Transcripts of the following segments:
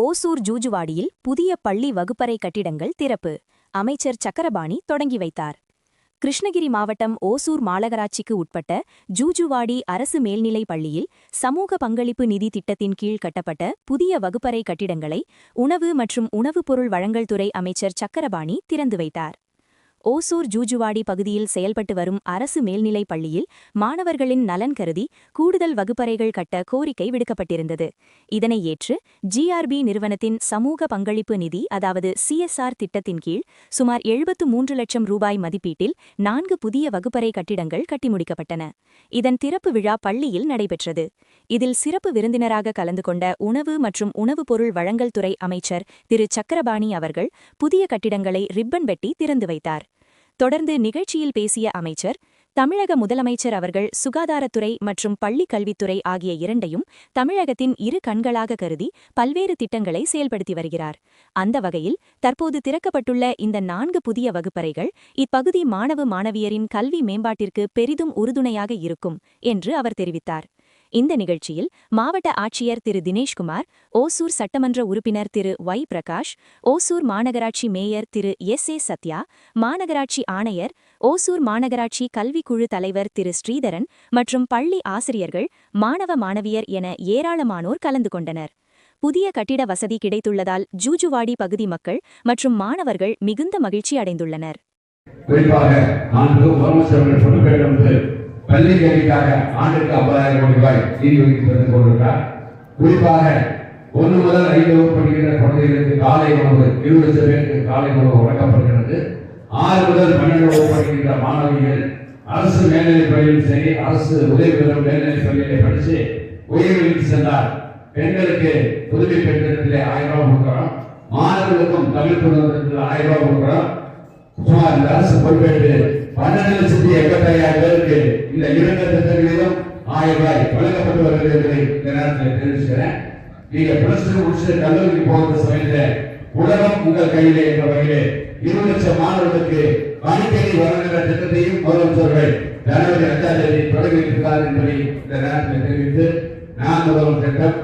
ஓசூர் ஜூஜுவாடியில் புதிய பள்ளி வகுப்பறை கட்டிடங்கள் திறப்பு. அமைச்சர் சக்கரபாணி தொடங்கி வைத்தார். கிருஷ்ணகிரி மாவட்டம் ஓசூர் மாநகராட்சிக்கு உட்பட்ட ஜூஜுவாடி அரசு மேல்நிலைப் பள்ளியில் சமூக பங்களிப்பு நிதி திட்டத்தின் கீழ் கட்டப்பட்ட புதிய வகுப்பறை கட்டிடங்களை உணவு மற்றும் உணவுப் பொருள் வழங்கல் துறை அமைச்சர் சக்கரபாணி திறந்து வைத்தார். ஓசூர் ஜூஜுவாடி பகுதியில் செயல்பட்டு வரும் அரசு மேல்நிலைப் பள்ளியில் மாணவர்களின் நலன் கருதி கூடுதல் வகுப்பறைகள் கட்ட கோரிக்கை விடுக்கப்பட்டிருந்தது. இதனை ஏற்று ஜிஆர்பி நிறுவனத்தின் சமூக பங்களிப்பு நிதி அதாவது சிஎஸ்ஆர் திட்டத்தின் கீழ் சுமார் 73 லட்சம் ரூபாய் மதிப்பீட்டில் 4 புதிய வகுப்பறை கட்டிடங்கள் கட்டி முடிக்கப்பட்டன. இதன் திறப்பு விழா பள்ளியில் நடைபெற்றது. இதில் சிறப்பு விருந்தினராக கலந்து கொண்ட உணவு மற்றும் உணவுப் பொருள் வழங்கல் துறை அமைச்சர் திரு சக்கரபாணி அவர்கள் புதிய கட்டிடங்களை ரிப்பன் வெட்டி திறந்து வைத்தார். தொடர்ந்து நிகழ்ச்சியில் பேசிய அமைச்சர், தமிழக முதலமைச்சர் அவர்கள் சுகாதாரத்துறை மற்றும் பள்ளிக் கல்வித்துறை ஆகிய இரண்டையும் தமிழகத்தின் இரு கண்களாக கருதி பல்வேறு திட்டங்களை செயல்படுத்தி வருகிறார். அந்த வகையில் தற்போது திறக்கப்பட்டுள்ள இந்த 4 புதிய வகுப்பறைகள் இப்பகுதி மாணவ மாணவியரின் கல்வி மேம்பாட்டிற்கு பெரிதும் உறுதுணையாக இருக்கும் என்று அவர் தெரிவித்தார். இந்த நிகழ்ச்சியில் மாவட்ட ஆட்சியர் திரு தினேஷ்குமார், ஓசூர் சட்டமன்ற உறுப்பினர் திரு ஒய் பிரகாஷ், ஓசூர் மாநகராட்சி மேயர் திரு எஸ். சத்யா, மாநகராட்சி ஆணையர், ஓசூர் மாநகராட்சி கல்விக்குழு தலைவர் திரு ஸ்ரீதரன் மற்றும் பள்ளி ஆசிரியர்கள், மாணவ மாணவியர் என ஏராளமானோர் கலந்து கொண்டனர். புதிய கட்டிட வசதி கிடைத்துள்ளதால் ஜூஜுவாடி பகுதி மக்கள் மற்றும் மாணவர்கள் மிகுந்த மகிழ்ச்சி அடைந்துள்ளனர். பள்ளி கல்விக்காக ஆண்டுக்கு 50,000 கோடி ரூபாய் நிதி ஒதுக்கி தந்து கொண்டிருக்கிறார். குறிப்பாக 1 முதல் 5 வகுப்பு படிக்கின்ற குழந்தைகளுக்கு காலை உணவு 20 லட்சம் பேருக்கு காலை உணவு வழங்கப்படுகிறது. 6 முதல் 12 வகுப்பு படிக்கின்ற மாணவிகள் அரசு மேல்நிலைப் பள்ளியில் சரி, அரசு உதவி பெறும் மேல்நிலைப் பள்ளியிலே படித்து உயர்நிலைக்கு சென்றார். பெண்களுக்கு புதுமை பெண் திட்டத்திலே 1000 ரூபாய் கொடுக்கிறோம். மாணவர்களுக்கும் தமிழ் குடும்பத்திற்கு 1000 ரூபாய் கொடுக்கிறோம். சுமார் இந்த அரசு பொறுப்பேற்று 12,85,000 பேருக்கு இந்த 2 திட்டங்களிலும் 1000 ரூபாய் வழங்கப்பட்டு வருகிறது என்பதை இந்த நேரத்தில் தெரிவிக்கிறேன். நீங்க பிளஸ் 2 முடிச்சு கல்லூரிக்கு போகிற சமயத்தில் உலகம் உங்கள் கையிலே என்ற வகையிலே 20 லட்சம் மாணவர்களுக்கு மடிக்கணி வழங்குகிற திட்டத்தையும் முதலமைச்சர்கள் ஜனவரி 5ஆம் தேதி தொடங்கி இருக்கிறார் என்பதை இந்த நேரத்தில் தெரிவித்து, நான் முதல்வர் திட்டம்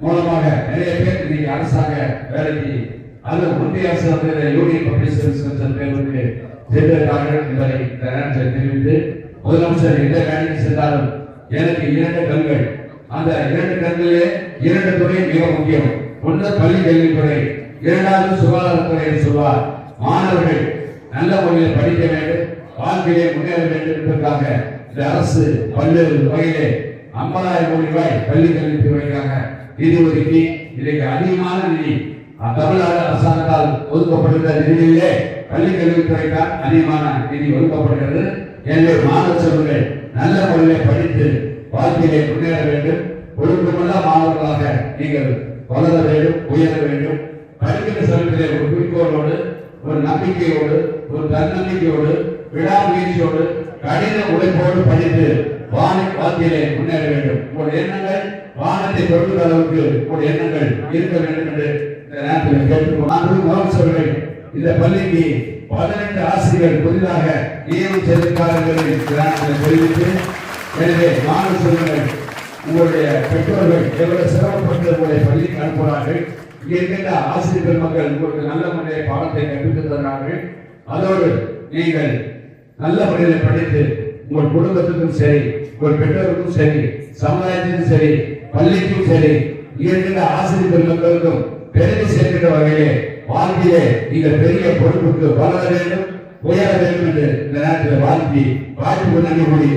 மூலமாக நிறைய பேர் இன்னைக்கு அரசாங்க வேலைக்கு அது ஒன்றிய அரசு யூனியன் பப்ளிக் சர்வீஸ் கமிஷன் தேர்வுக்கு சென்றிருக்கிறார்கள் என்பதை இந்த நேரத்தில் தெரிவித்து, முதலமைச்சர் எந்த வேலைக்கு சென்றாலும் எனக்கு 2 கண்கள், அந்த 2 கண்களிலே 2 துறை மிக முக்கியம். ஒன்று பள்ளி கல்வித்துறை, 2வது சுகாதாரத்துறை என்று சொல்வார். மாணவர்கள் நல்ல முறையில் படிக்க வேண்டும், வாழ்க்கையிலே முன்னேற வேண்டும் என்பதற்காக இந்த அரசு பல்வேறு வகையிலே 50,000 கோடி ரூபாய் பள்ளி கல்வித்துறைக்காக நிதி ஒதுக்கி இன்றைக்கு அதிகமான நிதி தமிழ்நாடு அரசாங்கத்தால் ஒதுக்கப்படுகிற நிதியிலே பள்ளி கல்வித்துறைக்காக அதிகமான நிதி ஒதுக்கப்படுகிறது. எனவே மாணவ செல்வங்கள் நல்ல முறையில் படித்து வாழ்க்கையிலே முன்னேற வேண்டும். ஒழுக்கமுள்ள மாணவர்களாக நீங்கள் வளர வேண்டும், உயர வேண்டும். படிக்கின்ற சமயத்திலே ஒரு குறிக்கோளோடு, ஒரு நம்பிக்கையோடு, ஒரு தன்னம்பிக்கையோடு, விடாமுயற்சியோடு, கடின உழைப்போடு படித்து வாழ்க்கையிலே முன்னேற வேண்டும். உங்களுடைய எண்ணங்கள் வானத்தை தொடுகிற அளவுக்கு உங்களுடைய எண்ணங்கள் இருக்க வேண்டும் என்று இந்த நேரத்தில் கேட்டுக்கொள்கிறேன். இந்த பள்ளிக்கு 18 ஆசிரியர்கள் புதிதாக நியமனம் செய்திருக்கிறார்கள் என்று தெரிவித்து, எனவே மாணவ செல்வங்கள் உங்களுடைய பெற்றோர்கள் எவ்வளவு சிரமப்பட்டு உங்களுடைய பள்ளிக்கு அனுப்புகிறார்கள். இங்கே இருக்கின்ற ஆசிரியர் பெருமக்கள் உங்களுக்கு நல்ல முறையில் பாடத்தை கற்பித்து தருகிறார்கள். அதோடு நீங்கள் நல்ல முறையில் படித்து உங்கள் குடும்பத்துக்கும் சரி, உங்கள் பெற்றோருக்கும் சரி, சமுதாயத்திற்கும் சரி, பள்ளிக்கும் சரி, இங்கே இருக்கின்ற ஆசிரியர் பெருமக்களுக்கும் பெருமை சேர்க்கின்ற வகையிலே வாழ்க்கையிலே நீங்கள் பெரிய பொறுப்புக்கு வளர வேண்டும், உயர வேண்டும் என்று இந்த நேரத்தில் வாழ்த்தி வாய்ப்பு நன்றி கூறி